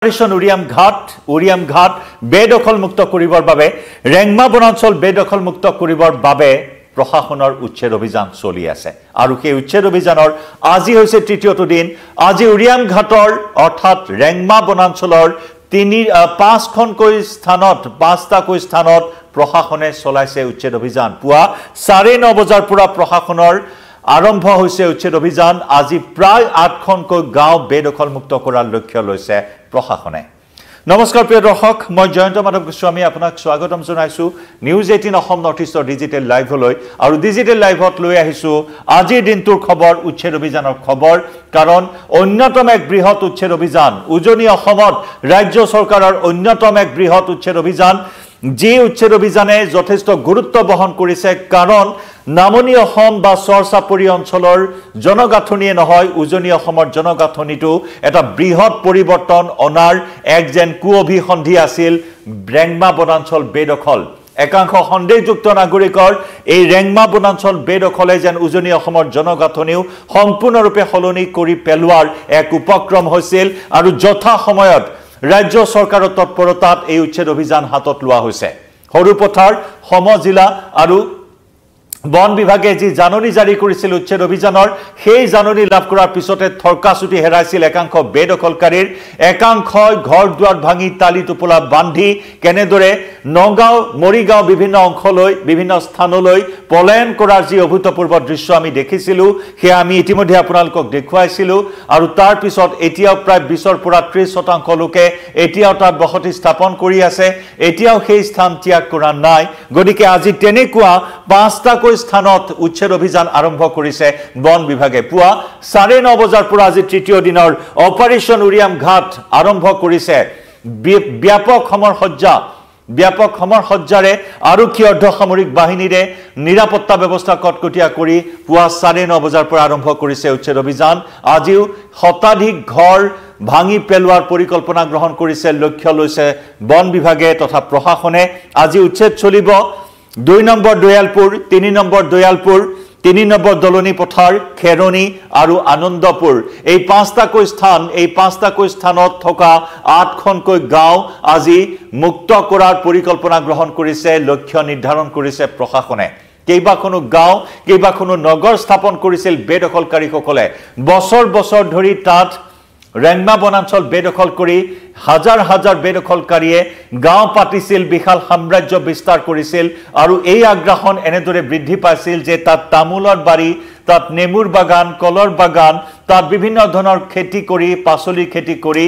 উৰিয়াম ঘাট বেদখল মুক্ত কৰিবৰ বাবে ৰেংমা বনাঞ্চল বেদখল মুক্ত কৰিবৰ বাবে প্ৰশাসনৰ উচ্ছেদ অভিযান চলি আছে আৰু সেই উচ্ছেদ অভিযানৰ আজি হৈছে তৃতীয়টো দিন আজি উৰিয়াম ঘাটৰ অৰ্থাৎ ৰেংমা বনাঞ্চলৰ 5খনকৈ স্থানত প্ৰশাসনে চলাইছে উচ্ছেদ অভিযান পুৱা 9:30 বজাৰ পৰা প্ৰশাসনৰ আৰম্ভ হৈছে উচ্ছেদ অভিযান আজি প্ৰায় 8খনকৈ গাঁও বেদখল মুক্ত কৰাৰ লক্ষ্য লৈছে প্ৰশাসনে নমস্কাৰ প্ৰিয় দৰ্শক মই জয়ন্ত মাধৱ গোস্বামী আপোনাক স্বাগতম জনাইছো নিউজ 18 অসম নৰ্থ ইষ্টৰ ডিজিটেল লাইভলৈ আৰু ডিজিটেল লাইভত লৈ আহিছো আজিৰ দিনটোৰ খবৰ উচ্ছেদ অভিযানৰ খবৰ কাৰণ অন্যতম এক বৃহৎ উচ্ছেদ অভিযান উজনি অসমত ৰাজ্য চৰকাৰৰ অন্যতম এক বৃহৎ উচ্ছেদ অভিযান যি উচ্ছেদ অভিযানে যথেষ্ট গুৰুত্ব বহন কৰিছে কাৰণ নামনি অসম বা চৰচাপৰি অঞ্চলৰ জনগাঁথনিয়ে নহয় উজনি অসমৰ জনগাঁথনিটো এটা বৃহৎ পৰিৱৰ্তন অনাৰ এক যেন কুঅভিসন্ধি আছিল ৰেংমা বনাঞ্চল বেদখল একাংশ সন্দেহযুক্ত নাগৰিকৰ এই ৰেংমা বনাঞ্চল বেদখলে যেন উজনি অসমৰ জনগাঁথনিও সম্পূৰ্ণৰূপে সলনি কৰি পেলোৱাৰ এক উপক্ৰম হৈছিল আৰু যথা সময়ত ৰাজ্য চৰকাৰৰ তৎপৰতাত এই উচ্ছেদ অভিযান হাতত লোৱা হৈছে হৰুপথাৰ সমজিলা আৰু বন বিভাগে যি জাননী জাৰি কৰিছিল উচ্ছেদ অভিযানৰ সেই জাননী লাভ কৰাৰ পিছতে থৰকাচুটি হেৰাইছিল একাংশ বেদখলকাৰীৰ একাংশই ঘৰ দুৱাৰ ভাঙি তালি টোপোলা বান্ধি কেনেদৰে নগাঁও মৰিগাঁও বিভিন্ন অংশলৈ বিভিন্ন স্থানলৈ পলায়ন কৰাৰ যি অভূতপূৰ্ব দৃশ্য আমি দেখিছিলোঁ সেয়া আমি ইতিমধ্যে আপোনালোকক দেখুৱাইছিলোঁ আৰু তাৰ পিছত এতিয়াও প্ৰায় 20ৰ পৰা 30% লোকে এতিয়াও তাত বসতি স্থাপন কৰি আছে এতিয়াও সেই স্থান ত্যাগ কৰা নাই গতিকে আজি তেনেকুৱা 5টাকৈ স্থানত উচ্ছেদ অভিযান আৰম্ভ কৰিছে বন বিভাগে পুৱা 9:30 বজাৰ পৰা আজি তৃতীয় দিনৰ অপাৰেশন উৰিয়াম ঘাট আৰম্ভ কৰিছে ব্যাপক সমৰ সজ্জাৰে আৰক্ষী অৰ্ধসামৰিক বাহিনীৰে নিৰাপত্তা ব্যৱস্থা কটকটীয়া কৰি পুৱা 9:30 বজাৰ পৰা আৰম্ভ কৰিছে উচ্ছেদ অভিযান আজিও শতাধিক ঘৰ ভাঙি পেলোৱাৰ পৰিকল্পনা গ্ৰহণ কৰিছে লক্ষ্য লৈছে বন বিভাগে তথা প্ৰশাসনে আজি উচ্ছেদ চলিব 2 number Dayalpur 3 number Dayalpur 3 number দলনি পথাৰ খেৰনি আৰু আনন্দপুৰ এই 5টাকৈ স্থানত থকা 8খনকৈ গাঁও আজি মুক্ত কৰাৰ পৰিকল্পনা গ্ৰহণ কৰিছে লক্ষ্য নিৰ্ধাৰণ কৰিছে প্ৰশাসনে কেইবাখনো গাঁও কেইবাখনো নগৰ স্থাপন কৰিছিল বেদখলকাৰীসকলে বছৰ ধৰি তাত ৰেংমা বনাঞ্চল বেদখল কৰি হাজাৰ বেদখলকাৰীয়ে গাঁও পাতিছিল বিশাল সাম্ৰাজ্য বিস্তাৰ কৰিছিল আৰু এই আগ্ৰাসন এনেদৰে বৃদ্ধি পাইছিল যে তাত তামোলৰ বাৰী তাত নেমুৰ বাগান কলৰ বাগান তাত বিভিন্ন ধৰণৰ খেতি কৰি পাচলি খেতি কৰি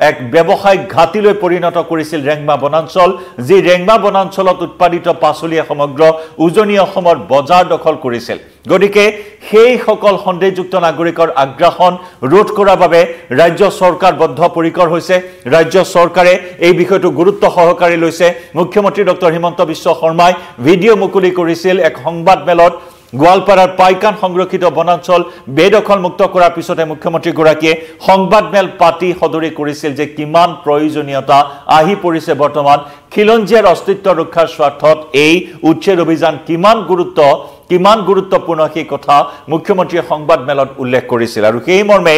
এক ব্যৱসায়িক ঘাটিলৈ পৰিণত কৰিছিল ৰেংমা বনাঞ্চল যি ৰেংমা বনাঞ্চলত উৎপাদিত পাচলিয়ে সমগ্ৰ উজনি অসমৰ বজাৰ দখল কৰিছিল গতিকে সেই সকল সন্দেহযুক্ত নাগৰিকৰ আগ্ৰাসন ৰোধ কৰাৰ বাবে ৰাজ্য চৰকাৰ বদ্ধপৰিকৰ হৈছে ৰাজ্য চৰকাৰে এই বিষয়টো গুৰুত্ব সহকাৰে লৈছে মুখ্যমন্ত্ৰী ডক্টৰ হিমন্ত বিশ্ব শৰ্মাই ভিডিঅ' মুকলি কৰিছিল এক সংবাদ মেলত গোৱালপাৰাৰ পাইকান সংৰক্ষিত বনাঞ্চল বেদখল মুক্ত কৰাৰ পিছতে মুখ্যমন্ত্ৰী গৰাকীয়ে সংবাদ মেল পাতি সদৰি কৰিছিল যে কিমান প্ৰয়োজনীয়তা আহি পৰিছে বৰ্তমান খিলঞ্জীয়াৰ অস্তিত্ব ৰক্ষাৰ স্বাৰ্থত এই উচ্ছেদ অভিযান কিমান গুৰুত্বপূৰ্ণ সেই কথা মুখ্যমন্ত্ৰীয়ে সংবাদ মেলত উল্লেখ কৰিছিল আৰু সেই মৰ্মে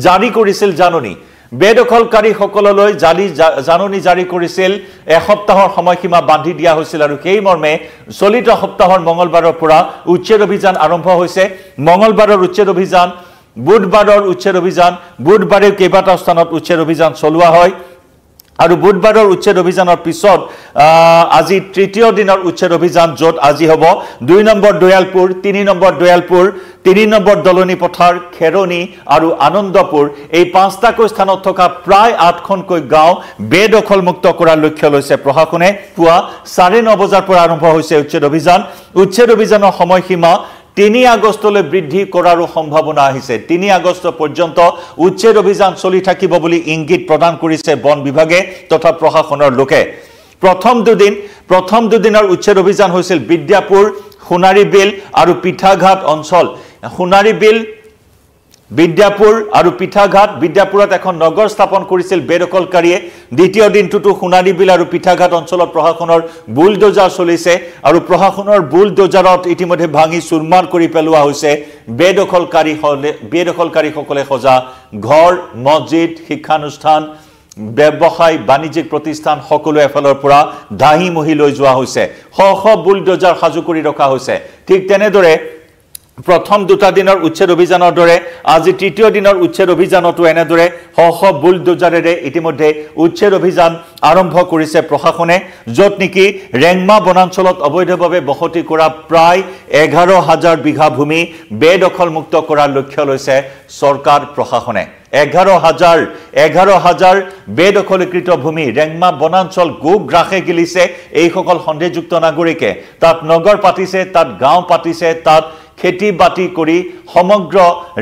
জাৰি কৰিছিল জাননী বেদখলকাৰীসকললৈ জাননী জাৰি কৰিছিল এসপ্তাহৰ সময়সীমা বান্ধি দিয়া হৈছিল আৰু সেই মৰ্মে চলিত সপ্তাহৰ মঙ্গলবাৰৰ পৰা উচ্ছেদ অভিযান আৰম্ভ হৈছে মঙ্গলবাৰৰ উচ্ছেদ অভিযান বুধবাৰে কেইবাটাও স্থানত উচ্ছেদ অভিযান চলোৱা হয় আৰু বুধবাৰৰ উচ্ছেদ অভিযানৰ পিছত আজি তৃতীয় দিনৰ উচ্ছেদ অভিযান য'ত আজি হ'ব 2 number Dayalpur 3 number Dayalpur 3 number দলনি পথাৰ খেৰনি আৰু আনন্দপুৰ এই 5টাকৈ স্থানত থকা প্ৰায় 8খনকৈ গাঁও বেদখল মুক্ত কৰাৰ লক্ষ্য লৈছে প্ৰশাসনে পুৱা 9:30 বজাৰ পৰা আৰম্ভ হৈছে উচ্ছেদ অভিযানৰ সময়সীমা 3 আগষ্টলৈ বৃদ্ধি কৰাৰো সম্ভাৱনা আহিছে 3 আগষ্ট পৰ্যন্ত উচ্ছেদ অভিযান চলি থাকিব বুলি ইংগিত প্ৰদান কৰিছে বন বিভাগে তথা প্ৰশাসনৰ লোকে প্ৰথম দুদিনৰ উচ্ছেদ অভিযান হৈছিল বিদ্যাপুৰ সোণাৰীবিল আৰু পিঠাঘাট অঞ্চল সোণাৰীবিল বিদ্যাপুৰ আৰু পিঠাঘাট বিদ্যাপুৰত এখন নগৰ স্থাপন কৰিছিল বেদখলকাৰীয়ে দ্বিতীয় দিনটোতো সোণাৰীবিল আৰু পিঠাঘাট অঞ্চলত প্ৰশাসনৰ বুলডোজাৰ চলিছে আৰু প্ৰশাসনৰ বুলডোজাৰত ইতিমধ্যে ভাঙি চুৰমাৰ কৰি পেলোৱা হৈছে বেদখলকাৰীসকলে সজা ঘৰ মছজিদ শিক্ষানুষ্ঠান ব্যৱসায় বাণিজ্যিক প্ৰতিষ্ঠান সকলো এফালৰ পৰা ধাহি মহি লৈ যোৱা হৈছে শ শ বুলডোজাৰ সাজু কৰি ৰখা হৈছে ঠিক তেনেদৰে প্ৰথম দুটা দিনৰ উচ্ছেদ অভিযানৰ দৰে আজি তৃতীয় দিনৰ উচ্ছেদ অভিযানতো এনেদৰে শ শ বুলডোজাৰেৰে ইতিমধ্যে উচ্ছেদ অভিযান আৰম্ভ কৰিছে প্ৰশাসনে য'ত নেকি ৰেংমা বনাঞ্চলত অবৈধভাৱে বসতি কৰা প্ৰায় 11,000 বিঘা ভূমি বেদখলমুক্ত কৰাৰ লক্ষ্য লৈছে চৰকাৰ প্ৰশাসনে 11,000 বেদখলীকৃত ভূমি ৰেংমা বনাঞ্চল গোগ্ৰাসে গিলিছে এই সকল সন্দেহযুক্ত নাগৰিকে তাত নগৰ পাতিছে তাত গাঁও পাতিছে তাত খেতি বাতি কৰি সমগ্ৰ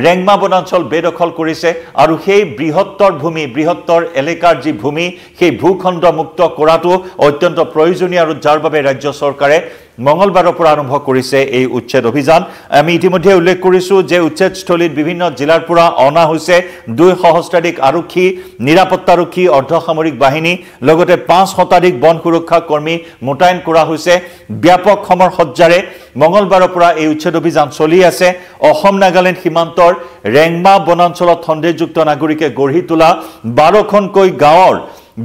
ৰেংমা বনাঞ্চল বেদখল কৰিছে আৰু সেই বৃহত্তৰ ভূমি বৃহত্তৰ এলেকাৰ যি ভূমি সেই ভূখণ্ড মুক্ত কৰাটো অত্যন্ত প্ৰয়োজনীয় আৰু যাৰ বাবে ৰাজ্য চৰকাৰে মঙ্গলবাৰৰ পৰা আৰম্ভ কৰিছে এই উচ্ছেদ অভিযান আমি ইতিমধ্যে উল্লেখ কৰিছো যে উচ্ছেদস্থলীত বিভিন্ন জিলাৰ পৰা অনা হৈছে 2 সহস্ৰাধিক আৰক্ষী নিৰাপত্তাৰক্ষী অৰ্ধসামৰিক বাহিনী লগতে 5 শতাধিক বন সুৰক্ষা কৰ্মী মোতায়েন কৰা হৈছে ব্যাপক সমৰ সজ্জাৰে মঙ্গলবাৰৰ পৰা এই উচ্ছেদ অভিযান চলি আছে অসম নাগালেণ্ড সীমান্তৰ ৰেংমা বনাঞ্চলত সন্দেহযুক্ত নাগৰিকে গঢ়ি তোলা 12খনকৈ গাঁৱৰ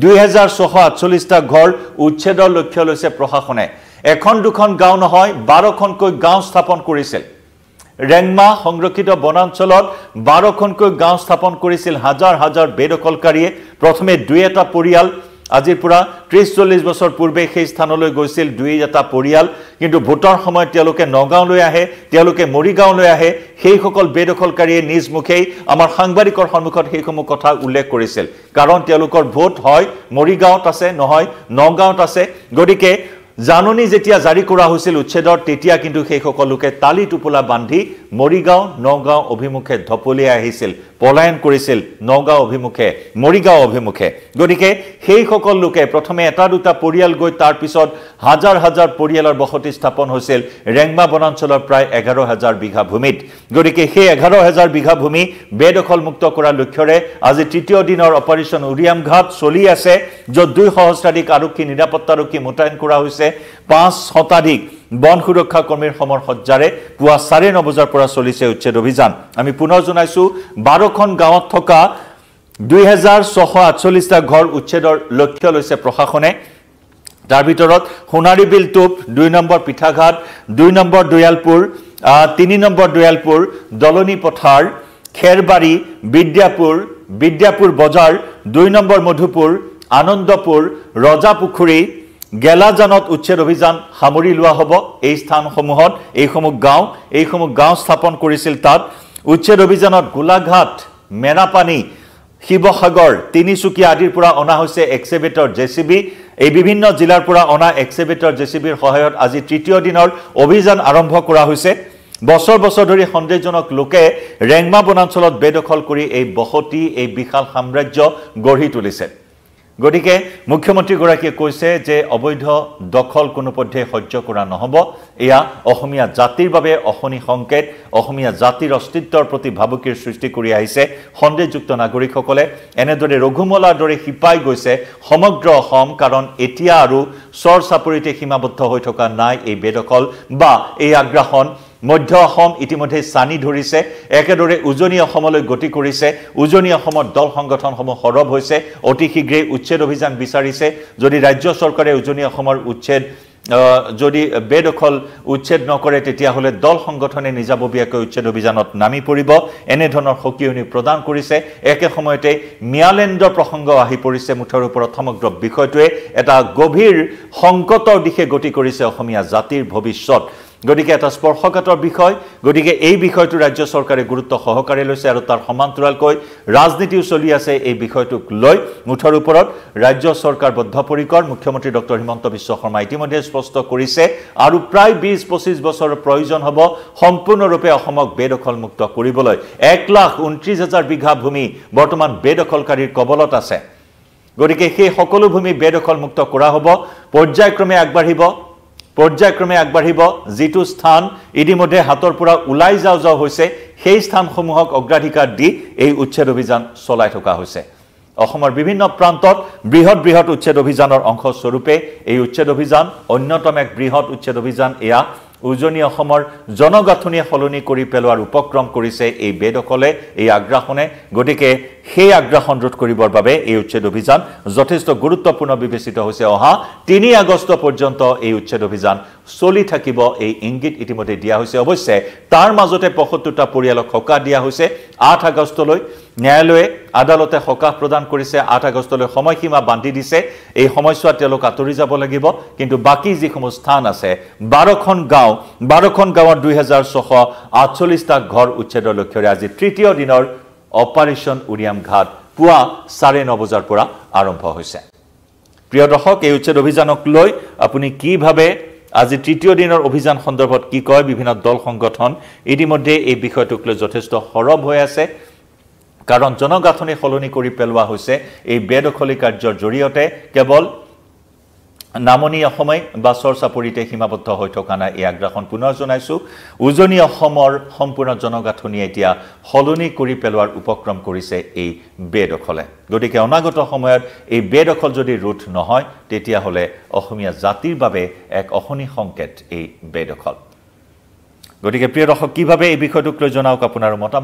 2648টা ঘৰ উচ্ছেদৰ লক্ষ্য লৈছে প্ৰশাসনে এখন দুখন গাঁও নহয় 12খনকৈ গাঁও স্থাপন কৰিছিল ৰেংমা সংৰক্ষিত বনাঞ্চলত 12খনকৈ গাঁও স্থাপন কৰিছিল হাজাৰ হাজাৰ বেদখলকাৰীয়ে প্ৰথমে দুই এটা পৰিয়াল আজিৰ পৰা 30-40 বছৰ পূৰ্বে সেই স্থানলৈ গৈছিল দুই এটা পৰিয়াল কিন্তু ভোটৰ সময়ত তেওঁলোকে নগাঁওলৈ আহে তেওঁলোকে মৰিগাঁওলৈ আহে সেই সকল বেদখলকাৰীয়ে নিজ মুখেই আমাৰ সাংবাদিকৰ সন্মুখত সেইসমূহ কথা উল্লেখ কৰিছিল কাৰণ তেওঁলোকৰ ভোট হয় মৰিগাঁওত আছে নহয় নগাঁওত আছে গতিকে জাননী যেতিয়া জাৰি কৰা হৈছিল উচ্ছেদৰ তেতিয়া কিন্তু সেই সকল লোকে তালি টুপলা বান্ধি মৰিগাঁও নগাঁও অভিমুখে ধপলিয়াই আহিছিল পলায়ন কৰিছিল নগাঁও অভিমুখে মৰিগাঁও অভিমুখে গতিকে সেই সকল লোকে প্ৰথমে এটা দুটা পৰিয়াল গৈ তাৰ পিছত হাজাৰ হাজাৰ পৰিয়ালৰ বসতি স্থাপন হৈছিল ৰেংমা বনাঞ্চলৰ প্ৰায় 11,000 বিঘা ভূমিত গতিকে সেই 11,000 বিঘা ভূমি বেদখল মুক্ত কৰাৰ লক্ষ্যৰে আজি তৃতীয় দিনৰ অপাৰেচন উৰিয়াম ঘাট চলি আছে য'ত 2 সহস্ৰাধিক আৰক্ষী নিৰাপত্তাৰক্ষী মোতায়েন কৰা হৈছে 5 শতাধিক বন সুৰক্ষা কৰ্মীৰ সমৰ সজ্জাৰে পুৱা 9:30 বজাৰ পৰা চলিছে উচ্ছেদ অভিযান আমি পুনৰ জনাইছো 12খন গাঁৱত থকা 2648টা ঘৰ উচ্ছেদৰ লক্ষ্য লৈছে প্ৰশাসনে তাৰ ভিতৰত সোণাৰীবিল টোপ 2 number Pithaghat 2 number Dayalpur 3 number Dayalpur দলনি পথাৰ খেৰবাৰী বিদ্যাপুৰ বজাৰ 2 নম্বৰ মধুপুৰ আনন্দপুৰ ৰজাপুখুৰী গেলাজানত উচ্ছেদ অভিযান সামৰি লোৱা হ'ব এই স্থানসমূহত এইসমূহ গাঁও স্থাপন কৰিছিল তাত উচ্ছেদ অভিযানত গোলাঘাট মেৰাপানী শিৱসাগৰ তিনিচুকীয়া আদিৰ পৰা অনা হৈছে এক্সেভেটৰ জেচিবি এই বিভিন্ন জিলাৰ পৰা অনা এক্সেভেটৰ জেচিবিৰ সহায়ত আজি তৃতীয় দিনৰ অভিযান আৰম্ভ কৰা হৈছে বছৰ বছৰ ধৰি সন্দেহজনক লোকে ৰেংমা বনাঞ্চলত বেদখল কৰি এই বসতি এই বিশাল সাম্ৰাজ্য গঢ়ি তুলিছে গতিকে মুখ্যমন্ত্ৰী গৰাকীয়ে কৈছে যে অবৈধ দখল কোনো পধ্যে সহ্য কৰা নহব এয়া অসমীয়া জাতিৰ বাবে অহনি সংকেত অসমীয়া জাতিৰ অস্তিত্বৰ প্ৰতি ভাবুকিৰ সৃষ্টি কৰি আহিছে সন্দেহযুক্ত নাগৰিকসকলে এনেদৰে ৰঘুমলাৰ দৰে হিপাই গৈছে সমগ্ৰ অসম কাৰণ এতিয়া আৰু চৰ চাপৰিতে সীমাবদ্ধ হৈ থকা নাই এই বেদখল বা এই আগ্ৰাসন মধ্য অসম ইতিমধ্যে সানি ধৰিছে একেদৰে উজনি অসমলৈ গতি কৰিছে উজনি অসমৰ দল সংগঠনসমূহ সৰব হৈছে অতি শীঘ্ৰে উচ্ছেদ অভিযান বিচাৰিছে যদি ৰাজ্য চৰকাৰে উজনি অসমৰ উচ্ছেদ যদি বেদখল উচ্ছেদ নকৰে তেতিয়া হলে দল সংগঠনে নিজাববীয়াকৈ উচ্ছেদ অভিযানত নামি পৰিব এনে ধৰণৰ সকিয়নি প্ৰদান কৰিছে একে সময়তে মিয়ালেণ্ডৰ প্ৰসংগ আহি পৰিছে মুঠৰ ওপৰত সমগ্ৰ বিষয়টোৱে এটা গভীৰ সংকটৰ দিশে গতি কৰিছে অসমীয়া জাতিৰ ভৱিষ্যত গতিকে এটা স্পৰ্শকাতৰ বিষয় গতিকে এই বিষয়টো ৰাজ্য চৰকাৰে গুৰুত্ব সহকাৰে লৈছে আৰু তাৰ সমান্তৰালকৈ ৰাজনীতিও চলি আছে এই বিষয়টোক লৈ মুঠৰ ওপৰত ৰাজ্য চৰকাৰ বদ্ধপৰিকৰ মুখ্যমন্ত্ৰী ডক্টৰ হিমন্ত বিশ্ব শৰ্মা ইতিমধ্যে স্পষ্ট কৰিছে আৰু প্ৰায় 20-25 বছৰৰ প্ৰয়োজন হ'ব সম্পূৰ্ণৰূপে অসমক বেদখল মুক্ত কৰিবলৈ 1,29,000 বিঘা ভূমি বৰ্তমান বেদখলকাৰীৰ কবলত আছে গতিকে সেই সকলো ভূমি বেদখল মুক্ত কৰা হ'ব পৰ্যায়ক্ৰমে আগবাঢ়িব যেটো স্থান ইতিমধ্যে হাতৰ পৰা ওলাই যাও হৈছে সেই স্থানসমূহক অগ্ৰাধিকাৰ দি এই উচ্ছেদ অভিযান চলাই থকা হৈছে অসমৰ বিভিন্ন প্ৰান্তত বৃহৎ উচ্ছেদ অভিযানৰ অংশ স্বৰূপে এই উচ্ছেদ অভিযান অন্যতম এক বৃহৎ উচ্ছেদ অভিযান এয়া উজনি অসমৰ জনগাঁথনি সলনি কৰি পেলোৱাৰ উপক্ৰম কৰিছে এই বেদখলে এই আগ্ৰাসনে গতিকে সেই আগ্ৰাসন ৰোধ কৰিবৰ বাবে এই উচ্ছেদ অভিযান যথেষ্ট গুৰুত্বপূৰ্ণ বিবেচিত হৈছে অহা ৩ আগষ্ট পৰ্যন্ত এই উচ্ছেদ অভিযান চলি থাকিব এই ইংগিত ইতিমধ্যে দিয়া হৈছে অৱশ্যে তাৰ মাজতে ৭৫টা পৰিয়ালক সকাহ দিয়া হৈছে ৮ আগষ্টলৈ ন্যায়ালয়ে আদালতে সকাহ প্ৰদান কৰিছে ৮ আগষ্টলৈ সময়সীমা বান্ধি দিছে এই সময়ছোৱাত তেওঁলোক আঁতৰি যাব লাগিব কিন্তু বাকি যিসমূহ স্থান আছে ১২খন গাঁৱৰ ২৬৪৮টা ঘৰ উচ্ছেদৰ লক্ষ্যৰে আজি তৃতীয় দিনৰ অপাৰেশ্যন উৰিয়াম ঘাট পুৱা ৯:৩০ বজাৰ পৰা আৰম্ভ হৈছে প্ৰিয় দৰ্শক এই উচ্ছেদ অভিযানক লৈ আপুনি কি ভাবে আজি তৃতীয় দিনৰ অভিযান সন্দৰ্ভত কি কয় বিভিন্ন দল সংগঠন ইতিমধ্যে এই বিষয়টোক লৈ যথেষ্ট সৰব হৈ আছে কাৰণ জনগাঁথনি সলনি কৰি পেলোৱা হৈছে এই বেদখলী কাৰ্যৰ জৰিয়তে কেৱল নামনি অসমে বা চৰচাপৰিতে সীমাবদ্ধ হৈ থকা নাই এই আগ্ৰাসন পুনৰ জনাইছো উজনি অসমৰ সম্পূৰ্ণ জনগাঁথনি এতিয়া সলনি কৰি পেলোৱাৰ উপক্ৰম কৰিছে এই বেদখলে গতিকে অনাগত সময়ত এই বেদখল যদি ৰোধ নহয় তেতিয়া হলে অসমীয়া জাতিৰ বাবে এক অহনি সংকেত এই বেদখল গতিকে প্ৰিয় দৰ্শক কিভাৱে এই বিষয়টোক লৈ জনাওক আপোনাৰ মতামত